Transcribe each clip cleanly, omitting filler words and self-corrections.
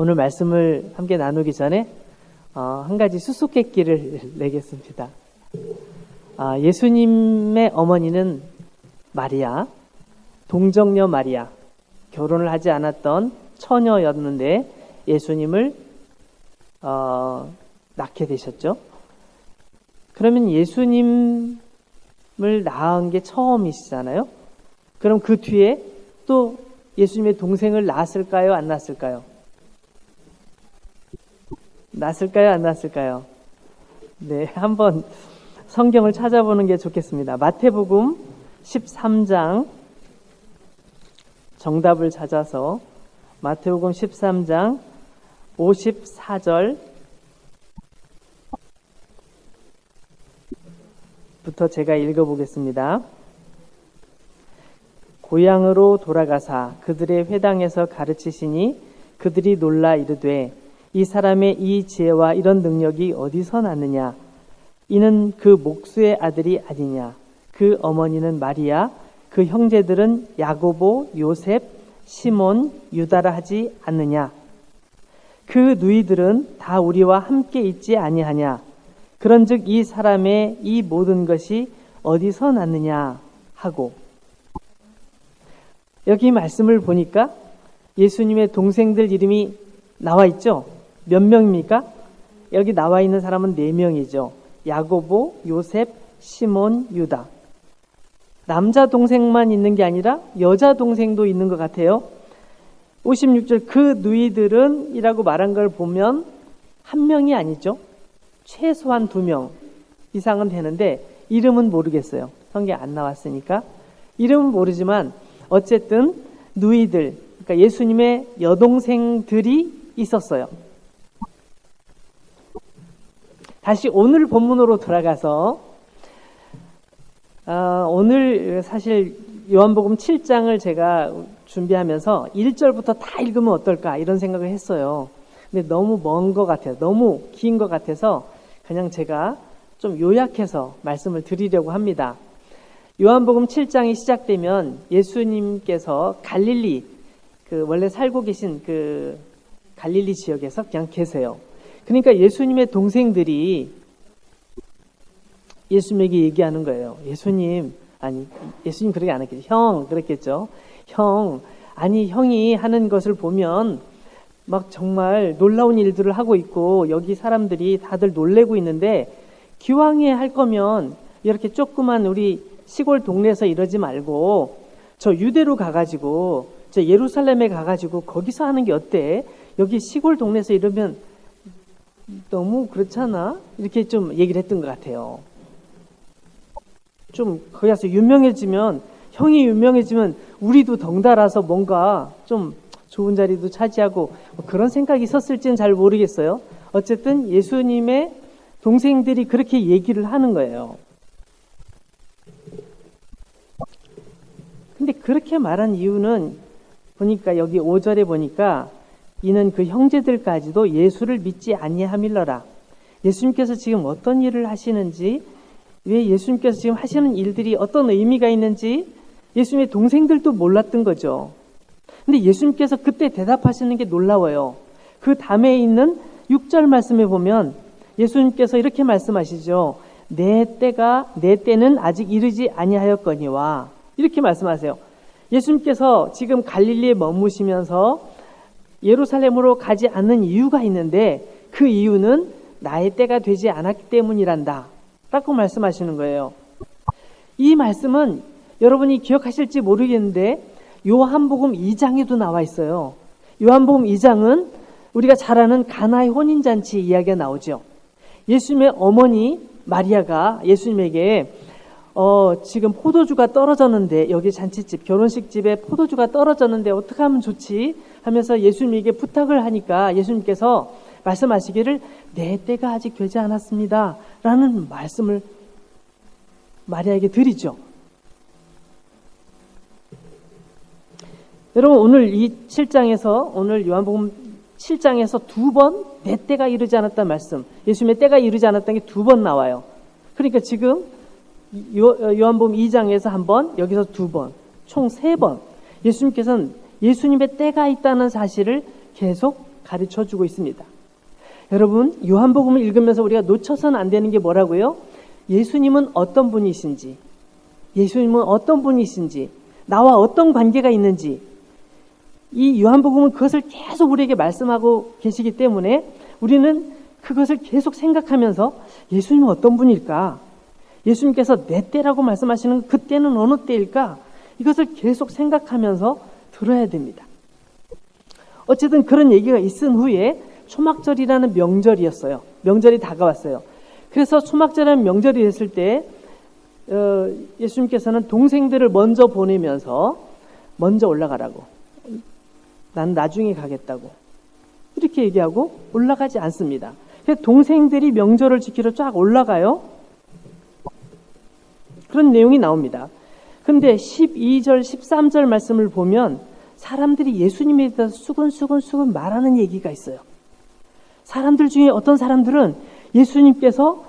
오늘 말씀을 함께 나누기 전에 한 가지 수수께끼를 내겠습니다. 예수님의 어머니는 마리아, 동정녀 마리아, 결혼을 하지 않았던 처녀였는데 예수님을 낳게 되셨죠. 그러면 예수님을 낳은 게 처음이시잖아요. 그럼 그 뒤에 또 예수님의 동생을 낳았을까요? 안 낳았을까요? 낳았을까요? 안 낳았을까요? 네, 한번 성경을 찾아보는 게 좋겠습니다. 마태복음 13장 정답을 찾아서 마태복음 13장 54절 부터 제가 읽어보겠습니다. 고향으로 돌아가사 그들의 회당에서 가르치시니 그들이 놀라 이르되 이 사람의 이 지혜와 이런 능력이 어디서 났느냐? 이는 그 목수의 아들이 아니냐? 그 어머니는 마리아, 그 형제들은 야고보, 요셉, 시몬, 유다라 하지 않느냐? 그 누이들은 다 우리와 함께 있지 아니하냐? 그런즉 이 사람의 이 모든 것이 어디서 났느냐? 하고 여기 말씀을 보니까 예수님의 동생들 이름이 나와 있죠? 몇 명입니까? 여기 나와 있는 사람은 4명이죠. 야고보, 요셉, 시몬, 유다. 남자 동생만 있는 게 아니라 여자 동생도 있는 것 같아요. 56절 그 누이들은 이라고 말한 걸 보면 한 명이 아니죠. 최소한 2명 이상은 되는데 이름은 모르겠어요. 성경에 안 나왔으니까. 이름은 모르지만 어쨌든 누이들, 그러니까 예수님의 여동생들이 있었어요. 다시 오늘 본문으로 돌아가서 오늘 사실 요한복음 7장을 제가 준비하면서 1절부터 다 읽으면 어떨까 이런 생각을 했어요. 근데 너무 먼 것 같아요. 너무 긴 것 같아서 그냥 제가 좀 요약해서 말씀을 드리려고 합니다. 요한복음 7장이 시작되면 예수님께서 갈릴리, 원래 살고 계신 갈릴리 지역에서 그냥 계세요. 그러니까 예수님의 동생들이 예수님에게 얘기하는 거예요. 예수님 그렇게 안 했겠죠. 형, 그랬겠죠. 형, 형이 하는 것을 보면 막 정말 놀라운 일들을 하고 있고 여기 사람들이 다들 놀래고 있는데 기왕에 할 거면 이렇게 조그만 우리 시골 동네에서 이러지 말고 저 유대로 가가지고 저 예루살렘에 가가지고 거기서 하는 게 어때? 여기 시골 동네에서 이러면 너무 그렇잖아? 이렇게 좀 얘기를 했던 것 같아요. 좀 거기 가서 형이 유명해지면 우리도 덩달아서 뭔가 좀 좋은 자리도 차지하고 그런 생각이 있었을지는 잘 모르겠어요. 어쨌든 예수님의 동생들이 그렇게 얘기를 하는 거예요. 근데 그렇게 말한 이유는 보니까 여기 5절에 보니까 이는 그 형제들까지도 예수를 믿지 아니함일러라. 예수님께서 지금 어떤 일을 하시는지, 왜 예수님께서 지금 하시는 일들이 어떤 의미가 있는지 예수님의 동생들도 몰랐던 거죠. 근데 예수님께서 그때 대답하시는 게 놀라워요. 그 다음에 있는 6절 말씀에 보면 예수님께서 이렇게 말씀하시죠. 내 때는 아직 이르지 아니하였거니와 이렇게 말씀하세요. 예수님께서 지금 갈릴리에 머무시면서 예루살렘으로 가지 않는 이유가 있는데 그 이유는 나의 때가 되지 않았기 때문이란다 라고 말씀하시는 거예요. 이 말씀은 여러분이 기억하실지 모르겠는데 요한복음 2장에도 나와 있어요. 요한복음 2장은 우리가 잘 아는 가나의 혼인잔치 이야기가 나오죠. 예수님의 어머니 마리아가 예수님에게 지금 포도주가 떨어졌는데 여기 잔치집 결혼식 집에 포도주가 떨어졌는데 어떻게 하면 좋지? 하면서 예수님에게 부탁을 하니까 예수님께서 말씀하시기를 내 때가 아직 되지 않았습니다 라는 말씀을 마리아에게 드리죠. 여러분 오늘 이 7장에서 오늘 요한복음 7장에서 2번 내 때가 이르지 않았다는 말씀, 예수님의 때가 이르지 않았다는 게 2번 나와요. 그러니까 지금 요한복음 2장에서 1번, 여기서 2번, 총 3번 예수님께서는 예수님의 때가 있다는 사실을 계속 가르쳐 주고 있습니다. 여러분, 요한복음을 읽으면서 우리가 놓쳐서는 안 되는 게 뭐라고요? 예수님은 어떤 분이신지, 예수님은 어떤 분이신지, 나와 어떤 관계가 있는지, 이 요한복음은 그것을 계속 우리에게 말씀하고 계시기 때문에 우리는 그것을 계속 생각하면서 예수님은 어떤 분일까? 예수님께서 내 때라고 말씀하시는 그 때는 어느 때일까? 이것을 계속 생각하면서 들어야 됩니다. 어쨌든 그런 얘기가 있은 후에 초막절이라는 명절이었어요. 명절이 다가왔어요. 그래서 초막절이라는 명절이 됐을 때 예수님께서는 동생들을 먼저 보내면서 먼저 올라가라고, 난 나중에 가겠다고 이렇게 얘기하고 올라가지 않습니다. 그래서 동생들이 명절을 지키러 쫙 올라가요. 그런 내용이 나옵니다. 그런데 12절, 13절 말씀을 보면 사람들이 예수님에 대해서 수근수근 말하는 얘기가 있어요. 사람들 중에 어떤 사람들은 예수님께서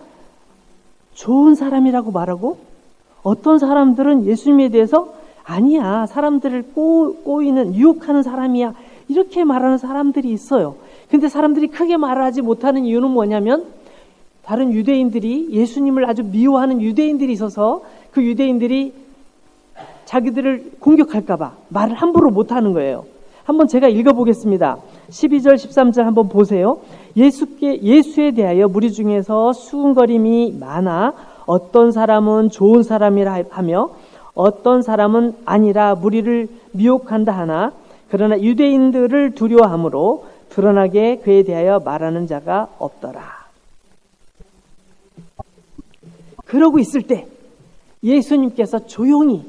좋은 사람이라고 말하고, 어떤 사람들은 예수님에 대해서 아니야, 사람들을 꼬이는, 유혹하는 사람이야, 이렇게 말하는 사람들이 있어요. 근데 사람들이 크게 말하지 못하는 이유는 뭐냐면, 다른 유대인들이, 예수님을 아주 미워하는 유대인들이 있어서 그 유대인들이 자기들을 공격할까봐 말을 함부로 못하는 거예요. 한번 제가 읽어보겠습니다. 12절 13절 한번 보세요. 예수에 대하여 무리 중에서 수군거림이 많아 어떤 사람은 좋은 사람이라 하며 어떤 사람은 아니라 무리를 미혹한다 하나, 그러나 유대인들을 두려워함으로 드러나게 그에 대하여 말하는 자가 없더라. 그러고 있을 때 예수님께서 조용히,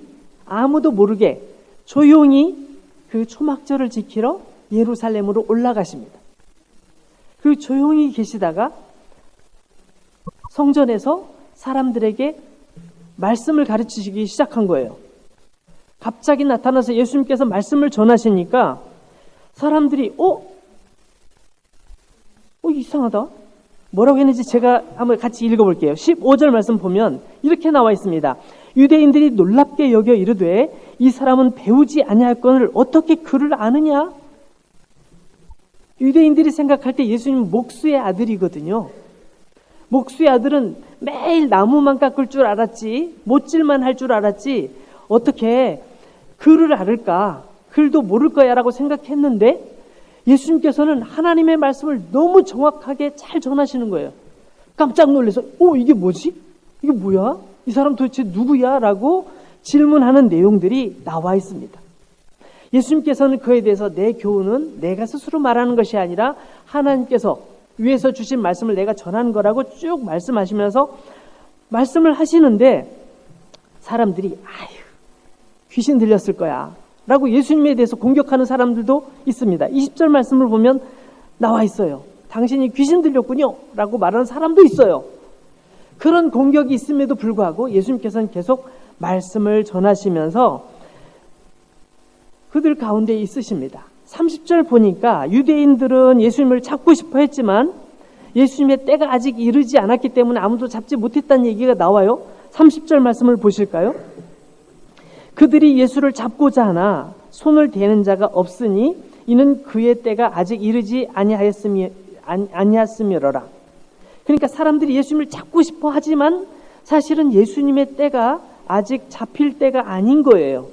아무도 모르게 조용히 그 초막절을 지키러 예루살렘으로 올라가십니다. 그리고 조용히 계시다가 성전에서 사람들에게 말씀을 가르치시기 시작한 거예요. 갑자기 나타나서 예수님께서 말씀을 전하시니까 사람들이 이상하다. 뭐라고 했는지 제가 한번 같이 읽어볼게요. 15절 말씀 보면 이렇게 나와 있습니다. 유대인들이 놀랍게 여겨 이르되 이 사람은 배우지 아니할거늘 어떻게 그를 아느냐? 유대인들이 생각할 때 예수님은 목수의 아들이거든요. 목수의 아들은 매일 나무만 깎을 줄 알았지, 못질만 할 줄 알았지, 어떻게 글을 알을까? 글도 모를 거야 라고 생각했는데 예수님께서는 하나님의 말씀을 너무 정확하게 잘 전하시는 거예요. 깜짝 놀라서 이게 뭐지? 이게 뭐야? 이 사람 도대체 누구야? 라고 질문하는 내용들이 나와 있습니다. 예수님께서는 그에 대해서 내 교훈은 내가 스스로 말하는 것이 아니라 하나님께서 위에서 주신 말씀을 내가 전하는 거라고 쭉 말씀하시면서 말씀을 하시는데 사람들이 귀신 들렸을 거야 라고 예수님에 대해서 공격하는 사람들도 있습니다. 20절 말씀을 보면 나와 있어요. 당신이 귀신 들렸군요 라고 말하는 사람도 있어요. 그런 공격이 있음에도 불구하고 예수님께서는 계속 말씀을 전하시면서 그들 가운데 있으십니다. 30절 보니까 유대인들은 예수님을 잡고 싶어 했지만 예수님의 때가 아직 이르지 않았기 때문에 아무도 잡지 못했다는 얘기가 나와요. 30절 말씀을 보실까요? 그들이 예수를 잡고자 하나 손을 대는 자가 없으니 이는 그의 때가 아직 이르지 아니하였음이로라. 그러니까 사람들이 예수님을 잡고 싶어 하지만 사실은 예수님의 때가 아직 잡힐 때가 아닌 거예요.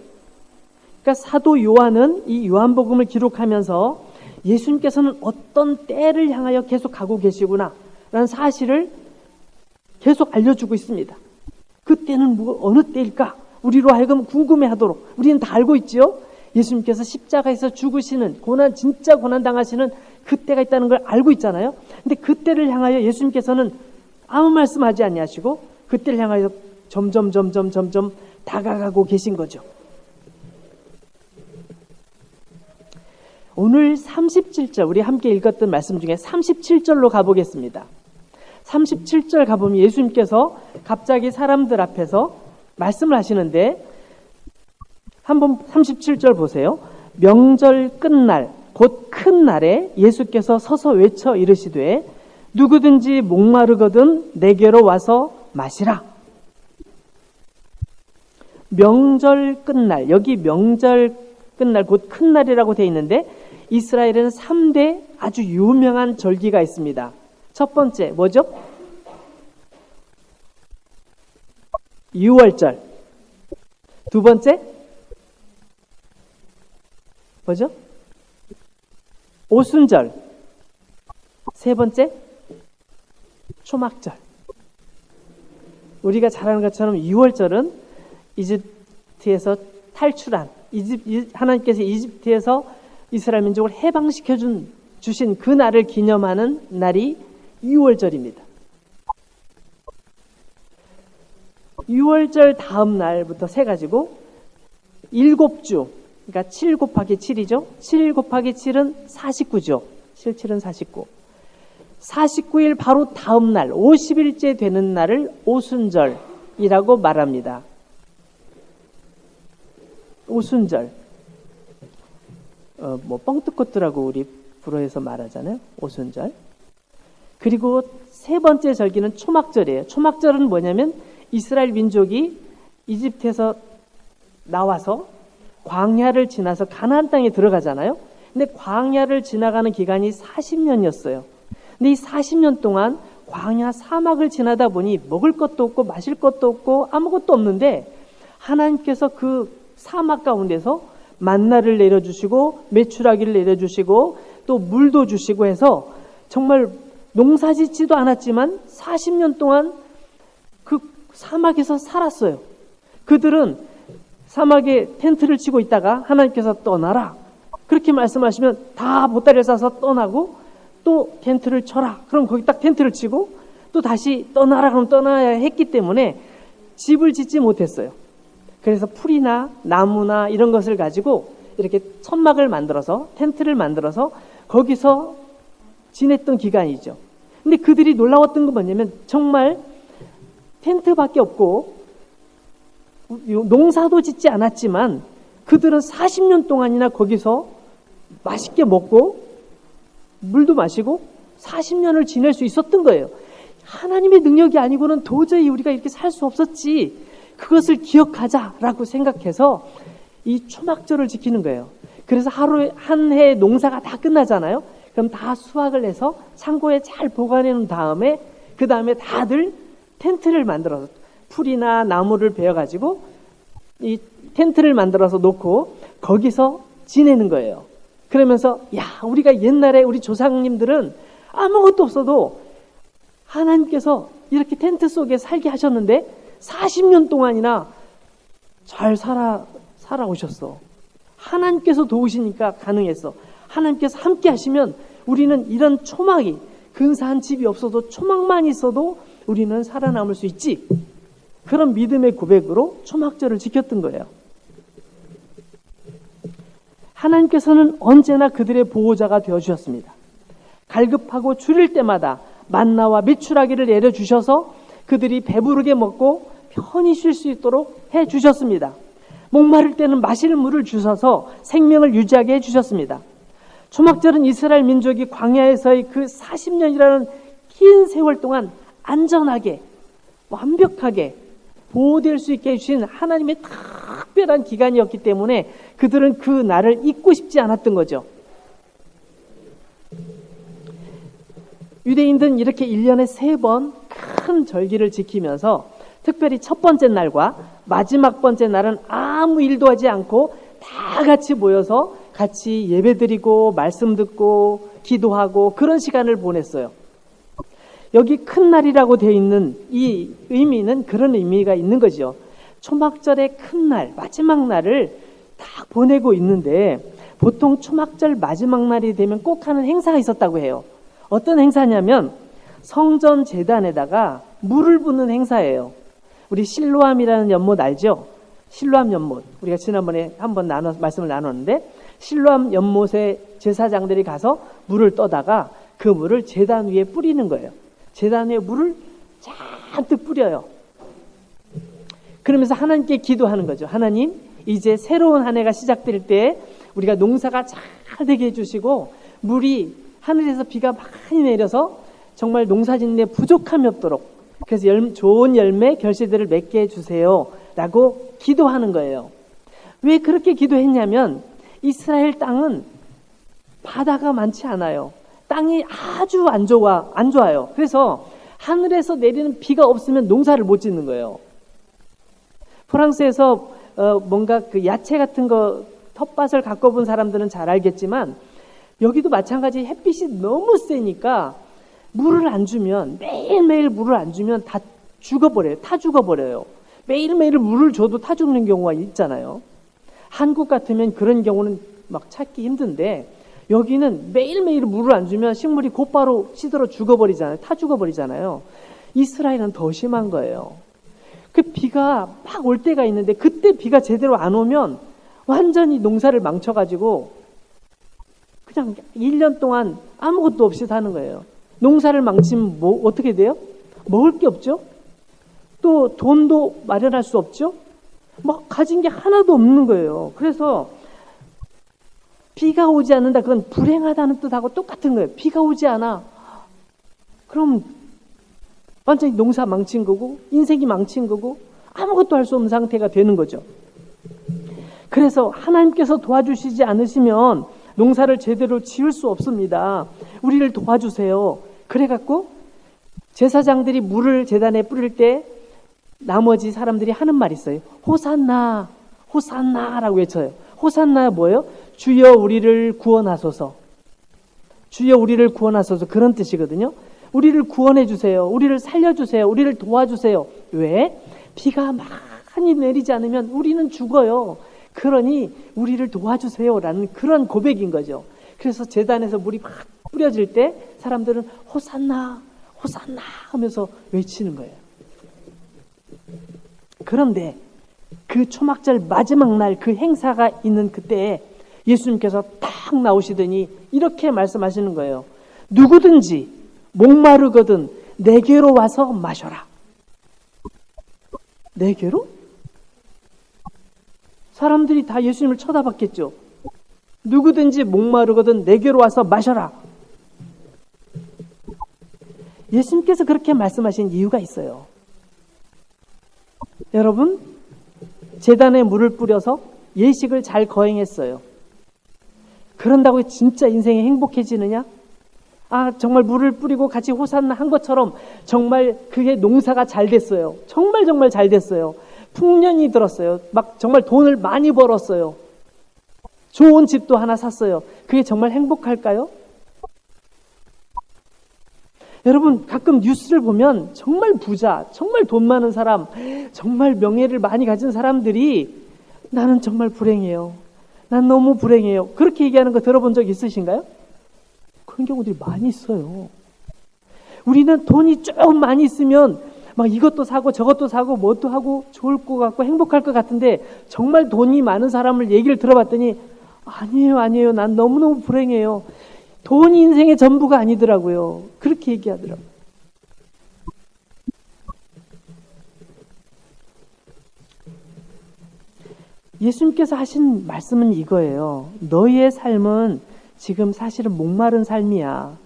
그러니까 사도 요한은 이 요한복음을 기록하면서 예수님께서는 어떤 때를 향하여 계속 가고 계시구나 라는 사실을 계속 알려주고 있습니다. 그 때는 어느 때일까? 우리로 하여금 궁금해하도록. 우리는 다 알고 있지요. 예수님께서 십자가에서 죽으시는 진짜 고난 당하시는 그때가 있다는 걸 알고 있잖아요. 근데 그때를 향하여 예수님께서는 아무 말씀하지 아니하시고 그때를 향하여 점점 다가가고 계신 거죠. 오늘 37절, 우리 함께 읽었던 말씀 중에 37절로 가보겠습니다. 37절 가보면 예수님께서 갑자기 사람들 앞에서 말씀을 하시는데 한번 37절 보세요. 명절 끝날 곧 큰 날에 예수께서 서서 외쳐 이르시되 누구든지 목마르거든 내게로 와서 마시라. 명절 끝날, 여기 명절 끝날 곧 큰 날이라고 되어 있는데 이스라엘에는 3대 아주 유명한 절기가 있습니다. 첫 번째 뭐죠? 유월절. 두 번째 뭐죠? 오순절. 세 번째 초막절. 우리가 잘 아는 것처럼 유월절은 이집트에서 탈출한 하나님께서 이집트에서 이스라엘 민족을 해방시켜 주신 그 날을 기념하는 날이 유월절입니다. 유월절 다음 날부터 세 가지고 7주, 그러니까 7 곱하기 7이죠. 7 곱하기 7은 49죠. 7은 49. 49일 바로 다음 날 50일째 되는 날을 오순절이라고 말합니다. 오순절. 뻥뜨꽃뜨라고 우리 불어에서 말하잖아요. 오순절. 그리고 세 번째 절기는 초막절이에요. 초막절은 뭐냐면 이스라엘 민족이 이집트에서 나와서 광야를 지나서 가나안 땅에 들어가잖아요. 근데 광야를 지나가는 기간이 40년이었어요. 근데 이 40년 동안 광야 사막을 지나다 보니 먹을 것도 없고 마실 것도 없고 아무것도 없는데 하나님께서 그 사막 가운데서 만나를 내려주시고 메추라기를 내려주시고 또 물도 주시고 해서 정말 농사짓지도 않았지만 40년 동안 그 사막에서 살았어요. 그들은 사막에 텐트를 치고 있다가 하나님께서 떠나라 그렇게 말씀하시면 다 보따리를 싸서 떠나고 또 텐트를 쳐라 그럼 거기 딱 텐트를 치고 또 다시 떠나라 그럼 떠나야 했기 때문에 집을 짓지 못했어요. 그래서 풀이나 나무나 이런 것을 가지고 이렇게 천막을 만들어서 텐트를 만들어서 거기서 지냈던 기간이죠. 근데 그들이 놀라웠던 건 뭐냐면 정말 텐트밖에 없고 농사도 짓지 않았지만 그들은 40년 동안이나 거기서 맛있게 먹고 물도 마시고 40년을 지낼 수 있었던 거예요. 하나님의 능력이 아니고는 도저히 우리가 이렇게 살 수 없었지. 그것을 기억하자라고 생각해서 이 초막절을 지키는 거예요. 그래서 하루에 한 해 농사가 다 끝나잖아요. 그럼 다 수확을 해서 창고에 잘 보관해 놓은 다음에 그 다음에 다들 텐트를 만들어서 풀이나 나무를 베어가지고 이 텐트를 만들어서 놓고 거기서 지내는 거예요. 그러면서 야 우리가 옛날에 우리 조상님들은 아무것도 없어도 하나님께서 이렇게 텐트 속에 살게 하셨는데 40년 동안이나 잘 살아오셨어. 하나님께서 도우시니까 가능했어. 하나님께서 함께 하시면 우리는 이런 초막이 근사한 집이 없어도 초막만 있어도 우리는 살아남을 수 있지. 그런 믿음의 고백으로 초막절을 지켰던 거예요. 하나님께서는 언제나 그들의 보호자가 되어주셨습니다. 갈급하고 줄일 때마다 만나와 메추라기를 내려주셔서 그들이 배부르게 먹고 편히 쉴 수 있도록 해주셨습니다. 목마를 때는 마실 물을 주셔서 생명을 유지하게 해주셨습니다. 초막절은 이스라엘 민족이 광야에서의 그 40년이라는 긴 세월 동안 안전하게 완벽하게 보호될 수 있게 해주신 하나님의 특별한 기간이었기 때문에 그들은 그 날을 잊고 싶지 않았던 거죠. 유대인들은 이렇게 1년에 3번 큰 절기를 지키면서 특별히 첫 번째 날과 마지막 번째 날은 아무 일도 하지 않고 다 같이 모여서 같이 예배드리고 말씀 듣고 기도하고 그런 시간을 보냈어요. 여기 큰 날이라고 되어 있는 이 의미는 그런 의미가 있는 거죠. 초막절의 큰 날, 마지막 날을 딱 보내고 있는데 보통 초막절 마지막 날이 되면 꼭 하는 행사가 있었다고 해요. 어떤 행사냐면 성전 제단에다가 물을 붓는 행사예요. 우리 실로암이라는 연못 알죠? 실로암 연못. 우리가 지난번에 한번 말씀을 나눴는데 실로암 연못에 제사장들이 가서 물을 떠다가 그 물을 제단 위에 뿌리는 거예요. 제단 위에 물을 잔뜩 뿌려요. 그러면서 하나님께 기도하는 거죠. 하나님, 이제 새로운 한 해가 시작될 때 우리가 농사가 잘 되게 해주시고 물이 하늘에서 비가 많이 내려서 정말 농사짓는 데 부족함이 없도록 그래서 좋은 열매, 결실들을 맺게 해주세요 라고 기도하는 거예요. 왜 그렇게 기도했냐면 이스라엘 땅은 바다가 많지 않아요. 땅이 아주 안 좋아요. 그래서 하늘에서 내리는 비가 없으면 농사를 못 짓는 거예요. 프랑스에서 뭔가 그 야채 같은 거 텃밭을 갖고 본 사람들은 잘 알겠지만 여기도 마찬가지 햇빛이 너무 세니까 물을 안 주면 매일매일 물을 안 주면 다 죽어버려요. 타 죽어버려요. 매일매일 물을 줘도 타 죽는 경우가 있잖아요. 한국 같으면 그런 경우는 막 찾기 힘든데 여기는 매일매일 물을 안 주면 식물이 곧바로 시들어 죽어버리잖아요. 타 죽어버리잖아요. 이스라엘은 더 심한 거예요. 그 비가 막 올 때가 있는데 그때 비가 제대로 안 오면 완전히 농사를 망쳐가지고 그냥 1년 동안 아무것도 없이 사는 거예요. 농사를 망치면 뭐 어떻게 돼요? 먹을 게 없죠? 또 돈도 마련할 수 없죠? 뭐 가진 게 하나도 없는 거예요. 그래서 비가 오지 않는다. 그건 불행하다는 뜻하고 똑같은 거예요. 비가 오지 않아. 그럼 완전히 농사 망친 거고 인생이 망친 거고 아무것도 할 수 없는 상태가 되는 거죠. 그래서 하나님께서 도와주시지 않으시면 농사를 제대로 지을 수 없습니다. 우리를 도와주세요. 그래갖고 제사장들이 물을 제단에 뿌릴 때 나머지 사람들이 하는 말이 있어요. 호산나, 호산나라고 외쳐요. 호산나 뭐예요? 주여 우리를 구원하소서. 주여 우리를 구원하소서. 그런 뜻이거든요. 우리를 구원해 주세요. 우리를 살려주세요. 우리를 도와주세요. 왜? 비가 많이 내리지 않으면 우리는 죽어요. 그러니 우리를 도와주세요라는 그런 고백인 거죠. 그래서 제단에서 물이 막 뿌려질 때 사람들은 호산나, 호산나 하면서 외치는 거예요. 그런데 그 초막절 마지막 날 그 행사가 있는 그때에 예수님께서 딱 나오시더니 이렇게 말씀하시는 거예요. 누구든지 목마르거든 내게로 와서 마셔라. 내게로? 사람들이 다 예수님을 쳐다봤겠죠. 누구든지 목마르거든 내게로 와서 마셔라. 예수님께서 그렇게 말씀하신 이유가 있어요. 여러분, 제단에 물을 뿌려서 예식을 잘 거행했어요. 그런다고 진짜 인생이 행복해지느냐? 정말 물을 뿌리고 같이 호산나 한 것처럼 정말 그게 농사가 잘 됐어요. 정말 잘 됐어요. 풍년이 들었어요. 막 정말 돈을 많이 벌었어요. 좋은 집도 하나 샀어요. 그게 정말 행복할까요? 여러분, 가끔 뉴스를 보면 정말 부자, 정말 돈 많은 사람, 정말 명예를 많이 가진 사람들이 나는 정말 불행해요. 난 너무 불행해요. 그렇게 얘기하는 거 들어본 적 있으신가요? 그런 경우들이 많이 있어요. 우리는 돈이 조금 많이 있으면 막 이것도 사고 저것도 사고 뭣도 하고 좋을 것 같고 행복할 것 같은데 정말 돈이 많은 사람을 얘기를 들어봤더니 아니에요. 난 너무너무 불행해요. 돈이 인생의 전부가 아니더라고요. 그렇게 얘기하더라고요. 예수님께서 하신 말씀은 이거예요. 너희의 삶은 지금 사실은 목마른 삶이야.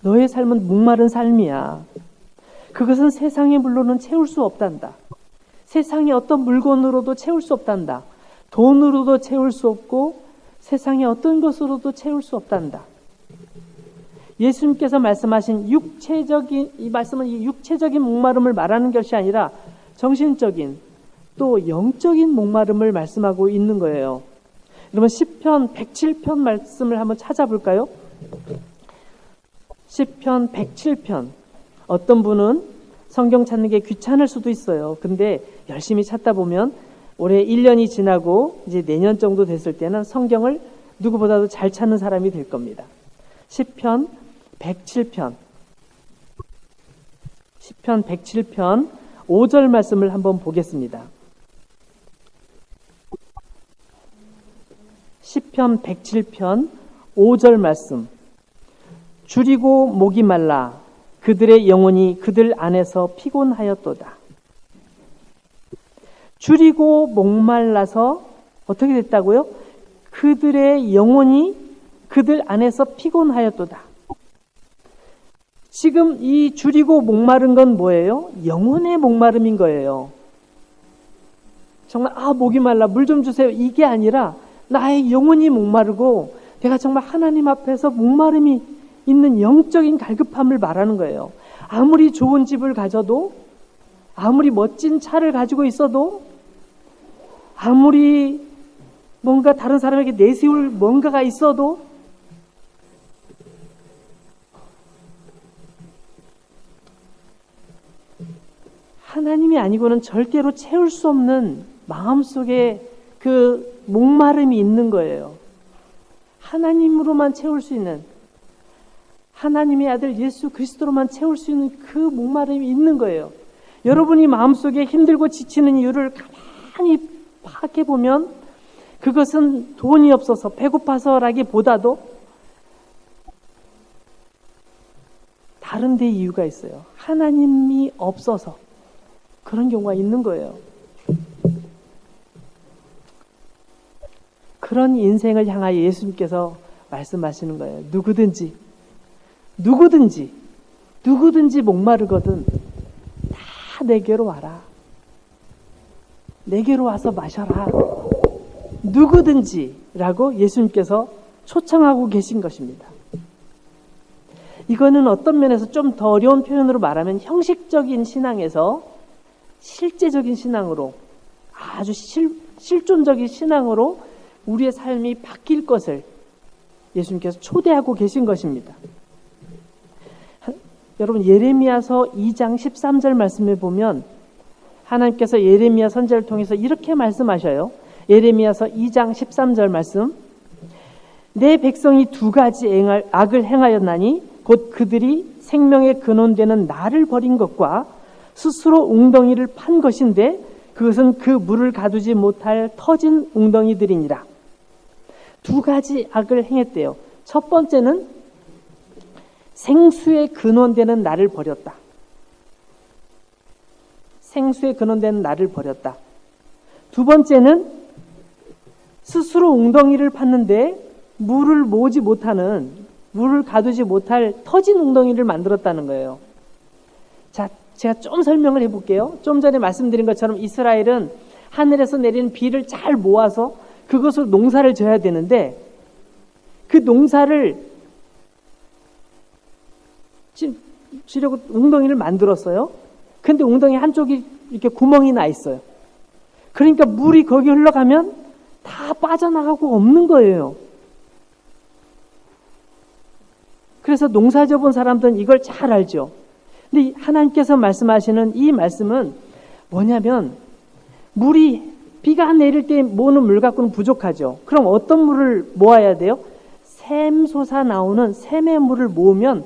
너의 삶은 목마른 삶이야. 그것은 세상의 물로는 채울 수 없단다. 세상의 어떤 물건으로도 채울 수 없단다. 돈으로도 채울 수 없고 세상의 어떤 것으로도 채울 수 없단다. 예수님께서 말씀하신 이 말씀은 이 육체적인 목마름을 말하는 것이 아니라 정신적인 또 영적인 목마름을 말씀하고 있는 거예요. 여러분 시편 107편 말씀을 한번 찾아볼까요? 시편 107편. 어떤 분은 성경 찾는 게 귀찮을 수도 있어요. 근데 열심히 찾다 보면 올해 1년이 지나고 이제 내년 정도 됐을 때는 성경을 누구보다도 잘 찾는 사람이 될 겁니다. 시편 107편. 시편 107편 5절 말씀을 한번 보겠습니다. 시편 107편 5절 말씀. 줄이고 목이 말라 그들의 영혼이 그들 안에서 피곤하였도다. 줄이고 목말라서 어떻게 됐다고요? 그들의 영혼이 그들 안에서 피곤하였도다. 지금 이 줄이고 목마른 건 뭐예요? 영혼의 목마름인 거예요. 정말 목이 말라 물 좀 주세요. 이게 아니라 나의 영혼이 목마르고 내가 정말 하나님 앞에서 목마름이 있는 영적인 갈급함을 말하는 거예요. 아무리 좋은 집을 가져도, 아무리 멋진 차를 가지고 있어도, 아무리 뭔가 다른 사람에게 내세울 뭔가가 있어도 하나님이 아니고는 절대로 채울 수 없는 마음속에 그 목마름이 있는 거예요. 하나님으로만 채울 수 있는, 하나님의 아들 예수 그리스도로만 채울 수 있는 그 목마름이 있는 거예요. 여러분이 마음속에 힘들고 지치는 이유를 가만히 파악해 보면 그것은 돈이 없어서 배고파서라기보다도 다른 데 이유가 있어요. 하나님이 없어서 그런 경우가 있는 거예요. 그런 인생을 향하여 예수님께서 말씀하시는 거예요. 누구든지 목마르거든 다 내게로 와라. 내게로 와서 마셔라. 누구든지라고 예수님께서 초청하고 계신 것입니다. 이거는 어떤 면에서 좀 더 어려운 표현으로 말하면 형식적인 신앙에서 실제적인 신앙으로, 아주 실존적인 신앙으로 우리의 삶이 바뀔 것을 예수님께서 초대하고 계신 것입니다. 여러분, 예레미야서 2장 13절 말씀을 보면 하나님께서 예레미야 선지자를 통해서 이렇게 말씀하셔요. 예레미야서 2장 13절 말씀. 내 백성이 두 가지 악을 행하였나니 곧 그들이 생명의 근원되는 나를 버린 것과 스스로 웅덩이를 판 것인데 그것은 그 물을 가두지 못할 터진 웅덩이들이니라. 두 가지 악을 행했대요. 첫 번째는 생수의 근원되는 나를 버렸다. 생수의 근원되는 나를 버렸다. 두 번째는 스스로 웅덩이를 팠는데 물을 모으지 못하는, 물을 가두지 못할 터진 웅덩이를 만들었다는 거예요. 자, 제가 좀 설명을 해볼게요. 좀 전에 말씀드린 것처럼 이스라엘은 하늘에서 내리는 비를 잘 모아서 그것으로 농사를 져야 되는데 그 농사를 지려고 웅덩이를 만들었어요. 근데 웅덩이 한쪽이 이렇게 구멍이 나 있어요. 그러니까 물이 거기 흘러가면 다 빠져나가고 없는 거예요. 그래서 농사 져본 사람들은 이걸 잘 알죠. 근데 하나님께서 말씀하시는 이 말씀은 뭐냐면 비가 내릴 때 모으는 물 갖고는 부족하죠. 그럼 어떤 물을 모아야 돼요? 샘솟아 나오는 샘의 물을 모으면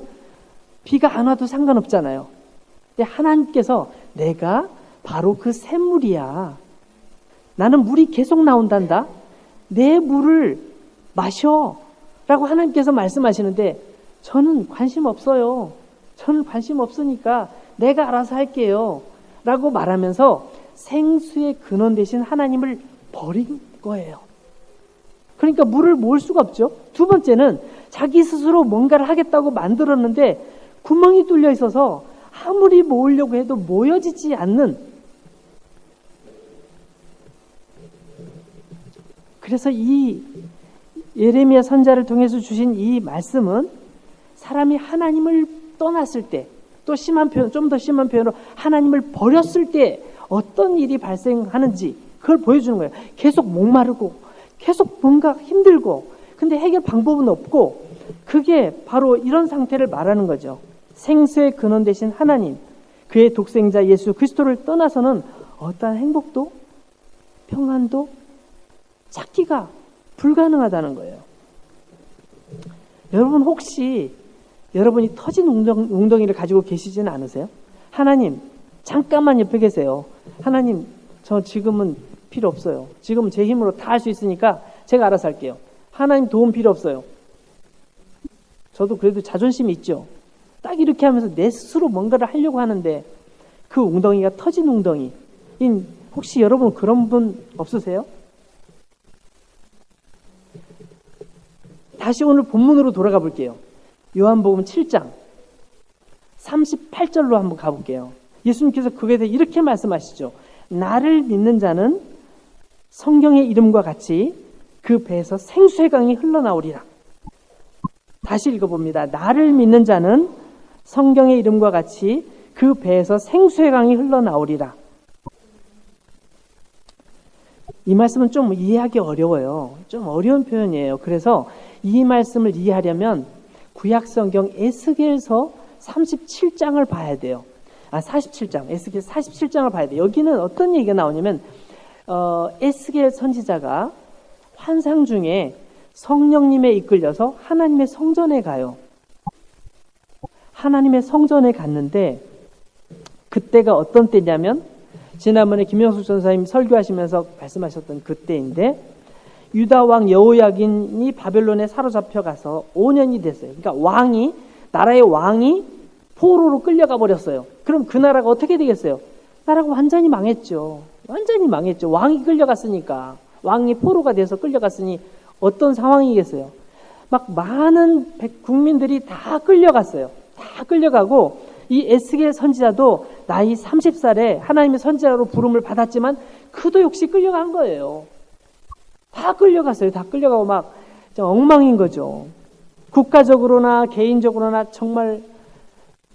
비가 안 와도 상관없잖아요. 근데 하나님께서 내가 바로 그 샘물이야. 나는 물이 계속 나온단다. 내 물을 마셔. 라고 하나님께서 말씀하시는데 저는 관심 없어요. 저는 관심 없으니까 내가 알아서 할게요. 라고 말하면서 생수의 근원 대신 하나님을 버린 거예요. 그러니까 물을 모을 수가 없죠. 두 번째는 자기 스스로 뭔가를 하겠다고 만들었는데 구멍이 뚫려 있어서 아무리 모으려고 해도 모여지지 않는, 그래서 이 예레미야 선지자를 통해서 주신 이 말씀은 사람이 하나님을 떠났을 때, 또 심한 표현, 좀 더 심한 표현으로 하나님을 버렸을 때 어떤 일이 발생하는지 그걸 보여주는 거예요. 계속 목마르고 계속 뭔가 힘들고 근데 해결 방법은 없고, 그게 바로 이런 상태를 말하는 거죠. 생수의 근원 되신 하나님, 그의 독생자 예수 그리스도를 떠나서는 어떠한 행복도 평안도 찾기가 불가능하다는 거예요. 여러분 혹시 여러분이 터진 웅덩이를 가지고 계시지는 않으세요? 하나님, 잠깐만 옆에 계세요. 하나님, 저 지금은 필요 없어요. 지금 제 힘으로 다 할 수 있으니까 제가 알아서 할게요. 하나님 도움 필요 없어요. 저도 그래도 자존심이 있죠. 딱 이렇게 하면서 내 스스로 뭔가를 하려고 하는데 그 웅덩이가 터진 웅덩이. 혹시 여러분 그런 분 없으세요? 다시 오늘 본문으로 돌아가 볼게요. 요한복음 7장 38절로 한번 가볼게요. 예수님께서 그에 대해 이렇게 말씀하시죠. 나를 믿는 자는 성경의 이름과 같이 그 배에서 생수의 강이 흘러나오리라. 다시 읽어봅니다. 나를 믿는 자는 성경의 이름과 같이 그 배에서 생수의 강이 흘러나오리라. 이 말씀은 좀 이해하기 어려워요. 좀 어려운 표현이에요. 그래서 이 말씀을 이해하려면 구약성경 에스겔서 37장을 봐야 돼요. 47장, 에스겔 47장을 봐야 돼요. 여기는 어떤 얘기가 나오냐면 에스겔 선지자가 환상 중에 성령님에 이끌려서 하나님의 성전에 가요. 하나님의 성전에 갔는데 그때가 어떤 때냐면 지난번에 김영숙 전사님 설교하시면서 말씀하셨던 그때인데 유다 왕 여호야긴이 바벨론에 사로잡혀 가서 5년이 됐어요. 그러니까 나라의 왕이 포로로 끌려가 버렸어요. 그럼 그 나라가 어떻게 되겠어요? 나라가 완전히 망했죠. 완전히 망했죠. 왕이 끌려갔으니까. 왕이 포로가 돼서 끌려갔으니 어떤 상황이겠어요? 막 많은 국민들이 다 끌려갔어요. 다 끌려가고 이 에스겔 선지자도 나이 30살에 하나님의 선지자로 부름을 받았지만 그도 역시 끌려간 거예요. 다 끌려갔어요. 다 끌려가고 막 엉망인 거죠. 국가적으로나 개인적으로나 정말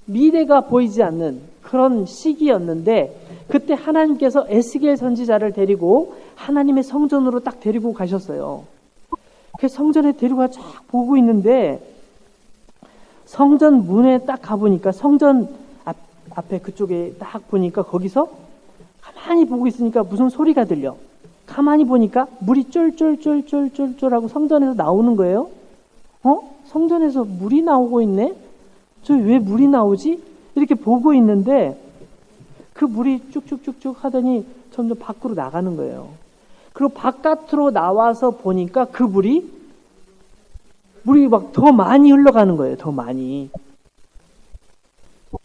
미래가 보이지 않는 그런 시기였는데 그때 하나님께서 에스겔 선지자를 데리고 하나님의 성전으로 딱 데리고 가셨어요. 그 성전에 데리고 쫙 보고 있는데 성전 문에 딱 가보니까 성전 앞에 그쪽에 딱 보니까 거기서 가만히 보고 있으니까 무슨 소리가 들려. 가만히 보니까 물이 쫄쫄쫄쫄쫄쫄하고 성전에서 나오는 거예요. 성전에서 물이 나오고 있네? 저 왜 물이 나오지? 이렇게 보고 있는데 그 물이 쭉쭉쭉쭉 하더니 점점 밖으로 나가는 거예요. 그리고 바깥으로 나와서 보니까 그 물이 막 더 많이 흘러가는 거예요. 더 많이.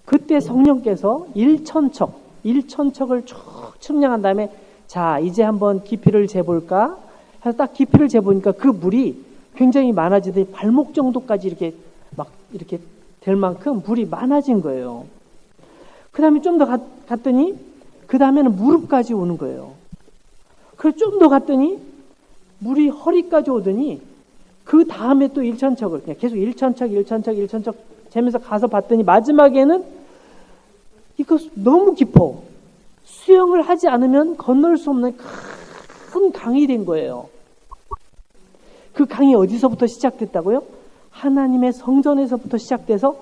그때 성령께서 1천척을 쭉 측량한 다음에 자 이제 한번 깊이를 재볼까? 해서 딱 깊이를 재보니까 그 물이 굉장히 많아지더니 발목 정도까지 이렇게 될 만큼 물이 많아진 거예요. 그 다음에 좀 더 갔더니 그 다음에는 무릎까지 오는 거예요. 그래서 좀 더 갔더니 물이 허리까지 오더니 그 다음에 또 1천척을 그냥 계속 1천척 재면서 가서 봤더니 마지막에는 이거 너무 깊어. 수영을 하지 않으면 건널 수 없는 큰 강이 된 거예요. 그 강이 어디서부터 시작됐다고요? 하나님의 성전에서부터 시작돼서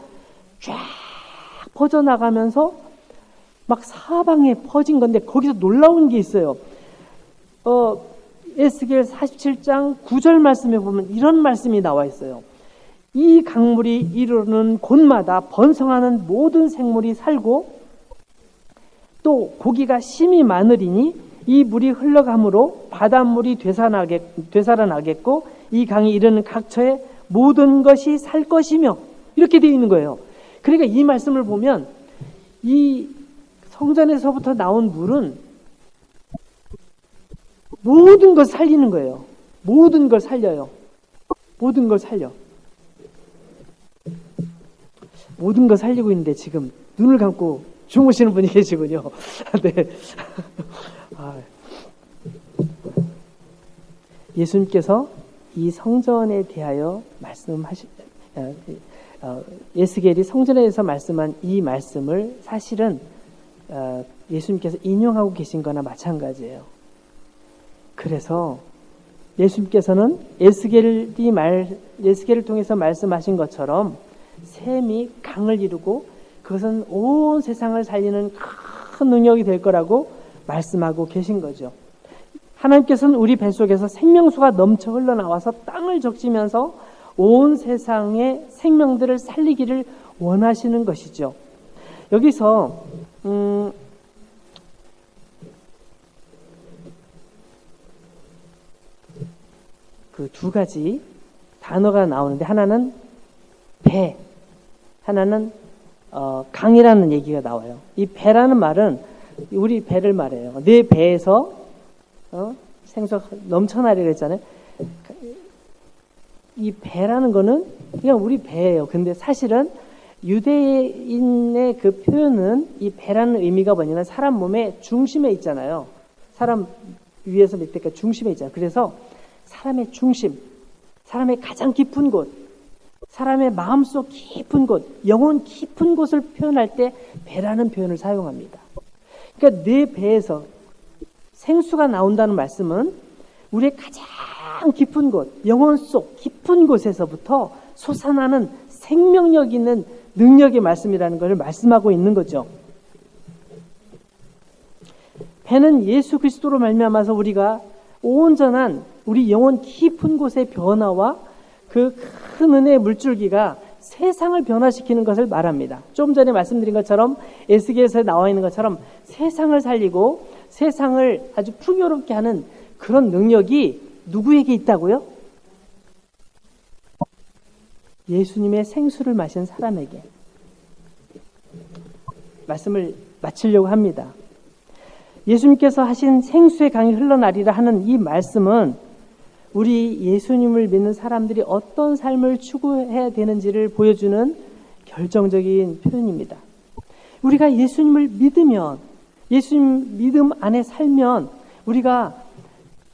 쫙 퍼져나가면서 막 사방에 퍼진 건데 거기서 놀라운 게 있어요. 에스겔 47장 9절 말씀에 보면 이런 말씀이 나와 있어요. 이 강물이 이르는 곳마다 번성하는 모든 생물이 살고 또 고기가 심히 많으리니 이 물이 흘러감으로 바닷물이 되살아나겠고 이 강이 이르는 각처에 모든 것이 살 것이며 이렇게 되어 있는 거예요. 그러니까 이 말씀을 보면 이 성전에서부터 나온 물은 모든 걸 살리는 거예요. 모든 걸 살려요. 모든 걸 살려. 모든 걸 살리고 있는데 지금 눈을 감고 주무시는 분이 계시군요. 네. 예수님께서 이 성전에 대하여 에스겔이 성전에 대해서 말씀한 이 말씀을 사실은 예수님께서 인용하고 계신 거나 마찬가지예요. 그래서 예수님께서는 에스겔을 통해서 말씀하신 것처럼 샘이 강을 이루고 그것은 온 세상을 살리는 큰 능력이 될 거라고 말씀하고 계신 거죠. 하나님께서는 우리 뱃속에서 생명수가 넘쳐 흘러나와서 땅을 적시면서 온 세상의 생명들을 살리기를 원하시는 것이죠. 여기서 그 두 가지 단어가 나오는데 하나는 배, 하나는 강이라는 얘기가 나와요. 이 배라는 말은 우리 배를 말해요. 내 배에서 생수가 넘쳐나리라 했잖아요. 이 배라는 거는 그냥 우리 배예요. 근데 사실은 유대인의 그 표현은 이 배라는 의미가 뭐냐면 사람 몸의 중심에 있잖아요. 사람 위에서 밑에까지 중심에 있잖아요. 그래서 사람의 중심, 사람의 가장 깊은 곳, 사람의 마음속 깊은 곳, 영혼 깊은 곳을 표현할 때 배라는 표현을 사용합니다. 그러니까 내 배에서 생수가 나온다는 말씀은 우리의 가장 깊은 곳, 영혼 속 깊은 곳에서부터 솟아나는 생명력 있는 능력의 말씀이라는 것을 말씀하고 있는 거죠. 배는 예수 그리스도로 말미암아서 우리가 온전한 우리 영혼 깊은 곳의 변화와 그 큰 은혜의 물줄기가 세상을 변화시키는 것을 말합니다. 좀 전에 말씀드린 것처럼 에스겔서에 나와 있는 것처럼 세상을 살리고 세상을 아주 풍요롭게 하는 그런 능력이 누구에게 있다고요? 예수님의 생수를 마신 사람에게. 말씀을 마치려고 합니다. 예수님께서 하신 생수의 강이 흘러나리라 하는 이 말씀은 우리 예수님을 믿는 사람들이 어떤 삶을 추구해야 되는지를 보여주는 결정적인 표현입니다. 우리가 예수님을 믿으면, 예수님 믿음 안에 살면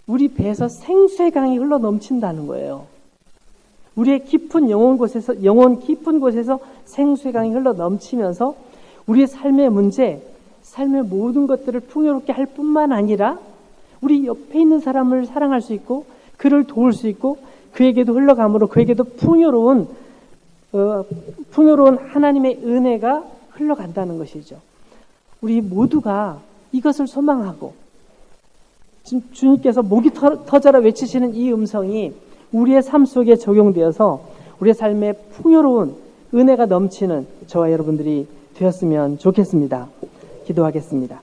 우리 배에서 생수의 강이 흘러 넘친다는 거예요. 우리의 깊은 영혼 깊은 곳에서 생수의 강이 흘러 넘치면서 우리의 삶의 문제, 삶의 모든 것들을 풍요롭게 할 뿐만 아니라 우리 옆에 있는 사람을 사랑할 수 있고 그를 도울 수 있고 그에게도 흘러감으로 그에게도 풍요로운 하나님의 은혜가 흘러간다는 것이죠. 우리 모두가 이것을 소망하고 주님께서 목이 터져라 외치시는 이 음성이 우리의 삶 속에 적용되어서 우리의 삶에 풍요로운 은혜가 넘치는 저와 여러분들이 되었으면 좋겠습니다. 기도하겠습니다.